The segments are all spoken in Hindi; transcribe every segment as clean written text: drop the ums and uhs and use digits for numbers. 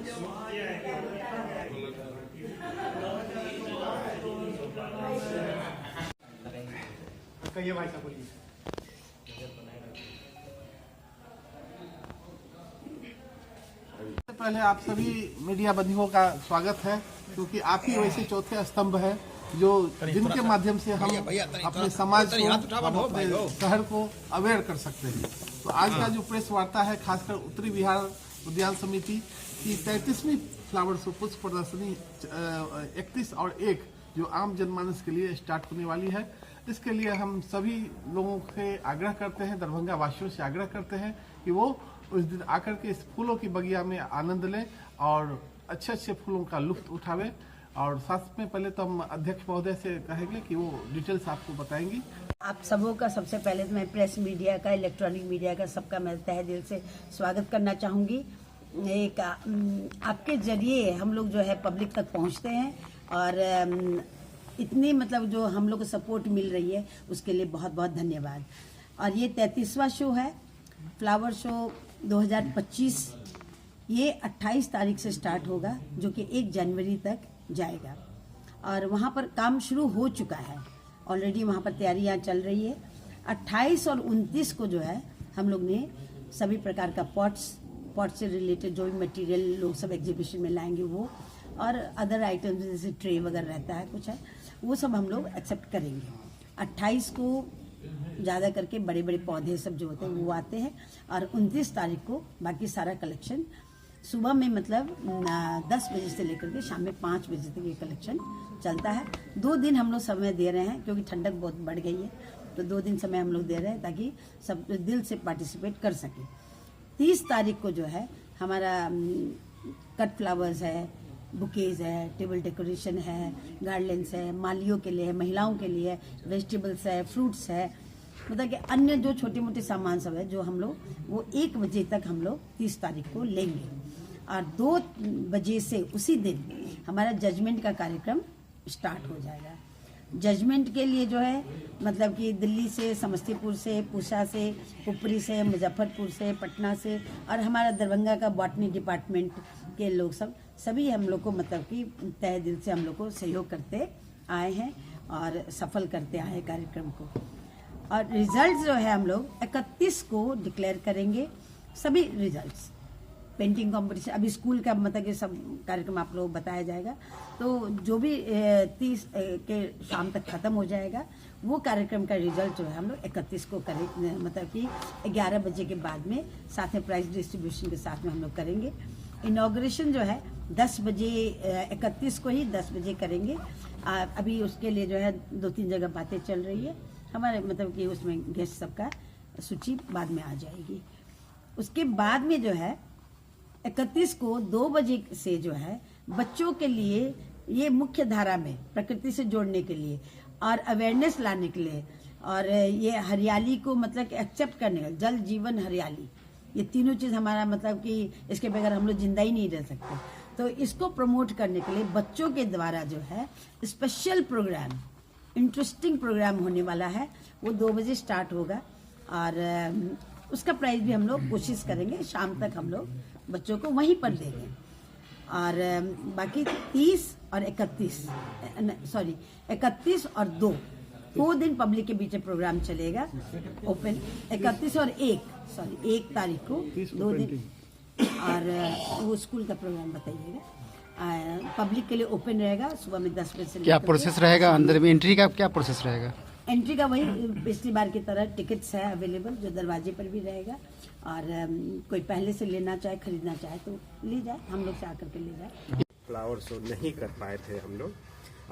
कहिए भाई साहब, बोलिए। पहले आप सभी मीडिया बंधुओं का स्वागत है, क्योंकि आप ही वैसे चौथे स्तंभ है जो जिनके माध्यम से हम अपने समाज को, अपने शहर को अवेयर कर सकते हैं। तो आज का जो प्रेस वार्ता है, खासकर उत्तरी बिहार उद्यान समिति की 33वीं फ्लावर शो पुष्प प्रदर्शनी 31 और 1 जो आम जनमानस के लिए स्टार्ट होने वाली है, इसके लिए हम सभी लोगों से आग्रह करते हैं, दरभंगा वासियों से आग्रह करते हैं कि वो उस दिन आकर के इस फूलों की बगिया में आनंद लें और अच्छे अच्छे फूलों का लुत्फ उठावें। और साथ में पहले तो हम अध्यक्ष महोदय से कहेंगे कि वो डिटेल्स आपको बताएंगी। आप सबों का सबसे पहले मैं प्रेस मीडिया का, इलेक्ट्रॉनिक मीडिया का, सबका मैं तहे दिल से स्वागत करना चाहूँगी। एक आपके जरिए हम लोग जो है पब्लिक तक पहुँचते हैं और इतनी मतलब जो हम लोग को सपोर्ट मिल रही है उसके लिए बहुत बहुत धन्यवाद। और ये 33वां शो है, फ्लावर शो 2025। ये 28 तारीख से स्टार्ट होगा जो कि 1 जनवरी तक जाएगा और वहाँ पर काम शुरू हो चुका है, ऑलरेडी वहाँ पर तैयारियाँ चल रही है। 28 और 29 को जो है हम लोग ने सभी प्रकार का पॉट से रिलेटेड जो भी मटेरियल लोग सब एग्जीबिशन में लाएंगे वो, और अदर आइटम्स जैसे ट्रे वगैरह रहता है कुछ है, वो सब हम लोग एक्सेप्ट करेंगे। 28 को ज़्यादा करके बड़े बड़े पौधे सब जो होते हैं वो आते हैं और 29 तारीख को बाकी सारा कलेक्शन सुबह में मतलब 10 बजे से लेकर के शाम में 5 बजे तक ये कलेक्शन चलता है। 2 दिन हम लोग समय दे रहे हैं क्योंकि ठंडक बहुत बढ़ गई है, तो 2 दिन समय हम लोग दे रहे हैं ताकि सब दिल से पार्टिसिपेट कर सके। 30 तारीख को जो है हमारा कट फ्लावर्स है, बुकेज है, टेबल डेकोरेशन है, गार्डलेंस है, मालियों के लिए है, महिलाओं के लिए वेजिटेबल्स है, फ्रूट्स है, मतलब कि अन्य जो छोटे मोटे सामान सब है जो हम लोग वो 1 बजे तक हम लोग 30 तारीख को लेंगे। और 2 बजे से उसी दिन हमारा जजमेंट का कार्यक्रम स्टार्ट हो जाएगा। जजमेंट के लिए जो है मतलब कि दिल्ली से, समस्तीपुर से, पूसा से, उपरी से, मुजफ्फरपुर से, पटना से और हमारा दरभंगा का बॉटनी डिपार्टमेंट के लोग सभी हम लोग को मतलब कि तहे दिल से हम लोग को सहयोग करते आए हैं और सफल करते आए हैं कार्यक्रम को। और रिजल्ट जो है हम लोग 31 को डिक्लेयर करेंगे सभी रिजल्ट्स। पेंटिंग कंपटीशन अभी स्कूल का मतलब कि सब कार्यक्रम आप लोग बताया जाएगा, तो जो भी 30 के शाम तक खत्म हो जाएगा वो कार्यक्रम का रिजल्ट जो है हम लोग 31 को करें, मतलब कि 11 बजे के बाद में साथ में प्राइज डिस्ट्रीब्यूशन के साथ में हम लोग करेंगे। इनॉग्रेशन जो है 10 बजे 31 को ही 10 बजे करेंगे। अभी उसके लिए जो है 2-3 जगह बातें चल रही है हमारे, मतलब कि उसमें गेस्ट सबका सूची बाद में आ जाएगी। उसके बाद में जो है 31 को 2 बजे से जो है बच्चों के लिए ये मुख्य धारा में प्रकृति से जोड़ने के लिए और अवेयरनेस लाने के लिए और ये हरियाली को मतलब कि एक्सेप्ट करने का, जल जीवन हरियाली, ये तीनों चीज हमारा मतलब कि इसके बगैर हम लोग जिंदा ही नहीं रह सकते। तो इसको प्रमोट करने के लिए बच्चों के द्वारा जो है स्पेशल प्रोग्राम, इंटरेस्टिंग प्रोग्राम होने वाला है, वो 2 बजे स्टार्ट होगा और उसका प्राइस भी हम लोग कोशिश करेंगे शाम तक हम लोग बच्चों को वहीं पर देंगे। और बाकी 30 और 31 और 2 दिन पब्लिक के बीच प्रोग्राम चलेगा ओपन। 31 और 1 तारीख को 2 दिन और वो स्कूल का प्रोग्राम बताइएगा। पब्लिक के लिए ओपन रहेगा सुबह में 10 बजे से। क्या प्रोसेस रहेगा अंदर में, एंट्री का क्या प्रोसेस रहेगा? एंट्री का वही पिछली बार की तरह टिकट्स है अवेलेबल जो दरवाजे पर भी रहेगा, और कोई पहले से लेना चाहे, खरीदना चाहे तो ले जाए, हम लोग से आकर के ले जाए। फ्लावर शो नहीं कर पाए थे हम लोग,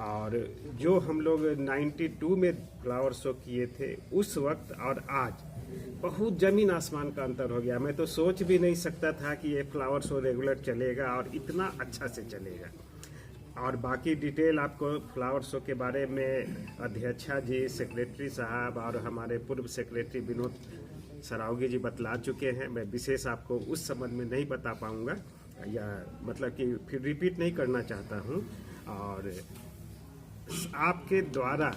और जो हम लोग 92 में फ्लावर शो किए थे उस वक्त और आज बहुत जमीन आसमान का अंतर हो गया। मैं तो सोच भी नहीं सकता था कि ये फ्लावर शो रेगुलर चलेगा और इतना अच्छा से चलेगा। और बाकी डिटेल आपको फ्लावर शो के बारे में अध्यक्षा जी, सेक्रेटरी साहब और हमारे पूर्व सेक्रेटरी विनोद सरावगी जी बतला चुके हैं। मैं विशेष आपको उस संबंध में नहीं बता पाऊंगा, या मतलब कि फिर रिपीट नहीं करना चाहता हूं। और आपके द्वारा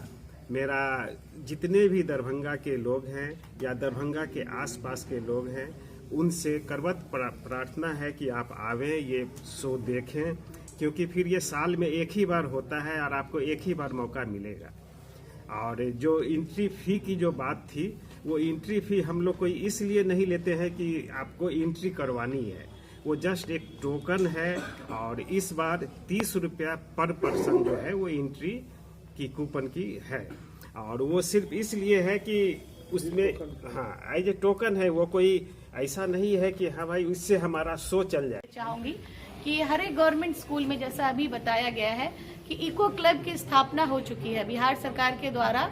मेरा जितने भी दरभंगा के लोग हैं या दरभंगा के आसपास के लोग हैं उनसे करवत प्रार्थना है कि आप आवें, ये शो देखें, क्योंकि फिर ये साल में एक ही बार होता है और आपको एक ही बार मौका मिलेगा। और जो एंट्री फी की जो बात थी, वो एंट्री फी हम लोग कोई इसलिए नहीं लेते हैं कि आपको एंट्री करवानी है, वो जस्ट एक टोकन है। और इस बार 30 रुपया पर पर्सन जो है वो एंट्री की कूपन की है, और वो सिर्फ इसलिए है कि उसमें हाँ एज ए टोकन है, वो कोई ऐसा नहीं है कि हाँ भाई उससे हमारा शो चल जाए। चाहूंगी कि हर एक गवर्नमेंट स्कूल में जैसा अभी बताया गया है कि इको क्लब की स्थापना हो चुकी है। बिहार सरकार के द्वारा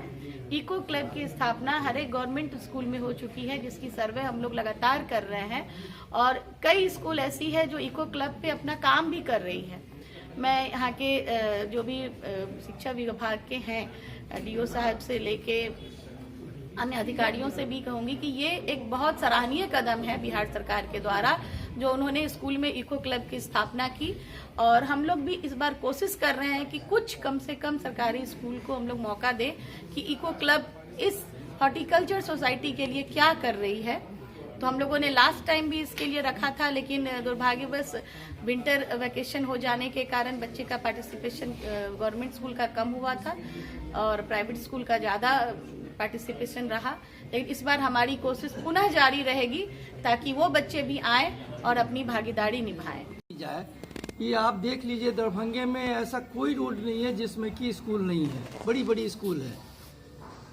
इको क्लब की स्थापना हर एक गवर्नमेंट स्कूल में हो चुकी है, जिसकी सर्वे हम लोग लगातार कर रहे हैं, और कई स्कूल ऐसी है जो इको क्लब पे अपना काम भी कर रही है। मैं यहाँ के जो भी शिक्षा विभाग के हैं, डीओ साहब से लेके अन्य अधिकारियों से भी कहूंगी कि ये एक बहुत सराहनीय कदम है बिहार सरकार के द्वारा, जो उन्होंने स्कूल में इको क्लब की स्थापना की। और हम लोग भी इस बार कोशिश कर रहे हैं कि कुछ कम से कम सरकारी स्कूल को हम लोग मौका दें कि इको क्लब इस हॉर्टिकल्चर सोसाइटी के लिए क्या कर रही है। तो हम लोगों ने लास्ट टाइम भी इसके लिए रखा था, लेकिन दुर्भाग्यवश विंटर वेकेशन हो जाने के कारण बच्चे का पार्टिसिपेशन गवर्नमेंट स्कूल का कम हुआ था और प्राइवेट स्कूल का ज़्यादा पार्टिसिपेशन रहा। लेकिन इस बार हमारी कोशिश पुनः जारी रहेगी ताकि वो बच्चे भी आए और अपनी भागीदारी निभाएं। जाए कि आप देख लीजिए, दरभंगे में ऐसा कोई रोड नहीं है जिसमें कि स्कूल नहीं है। बड़ी बड़ी स्कूल है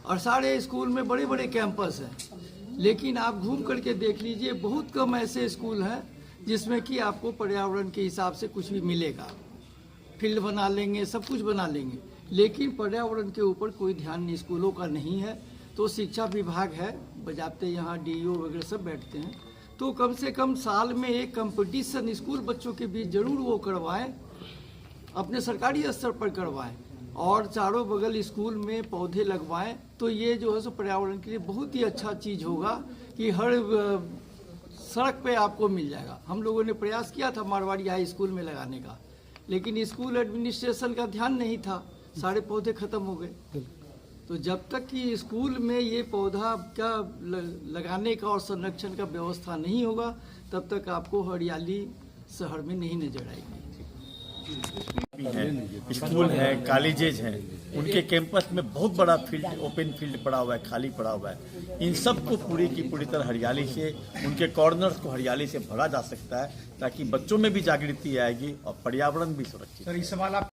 और सारे स्कूल में बड़े बड़े कैंपस हैं, लेकिन आप घूम करके देख लीजिए, बहुत कम ऐसे स्कूल हैं जिसमें कि आपको पर्यावरण के हिसाब से कुछ भी मिलेगा। फील्ड बना लेंगे, सब कुछ बना लेंगे, लेकिन पर्यावरण के ऊपर कोई ध्यान स्कूलों का नहीं है। तो शिक्षा विभाग है, बजाते यहाँ डीईओ वगैरह सब बैठते हैं, तो कम से कम साल में एक कंपटीशन स्कूल बच्चों के बीच जरूर वो करवाएं, अपने सरकारी स्तर पर करवाएं, और चारों बगल स्कूल में पौधे लगवाएं। तो ये जो है सो पर्यावरण के लिए बहुत ही अच्छा चीज़ होगा कि हर सड़क पे आपको मिल जाएगा। हम लोगों ने प्रयास किया था मारवाड़ी हाई स्कूल में लगाने का, लेकिन स्कूल एडमिनिस्ट्रेशन का ध्यान नहीं था, सारे पौधे खत्म हो गए। तो जब तक कि स्कूल में ये पौधा का लगाने का और संरक्षण का व्यवस्था नहीं होगा, तब तक आपको हरियाली शहर में नहीं नजर आएगी। स्कूल है, कॉलेजेज हैं, उनके कैंपस में बहुत बड़ा फील्ड, ओपन फील्ड पड़ा हुआ है, खाली पड़ा हुआ है। इन सबको पूरी की पूरी तरह हरियाली से, उनके कॉर्नर्स को हरियाली से भरा जा सकता है, ताकि बच्चों में भी जागृति आएगी और पर्यावरण भी सुरक्षित।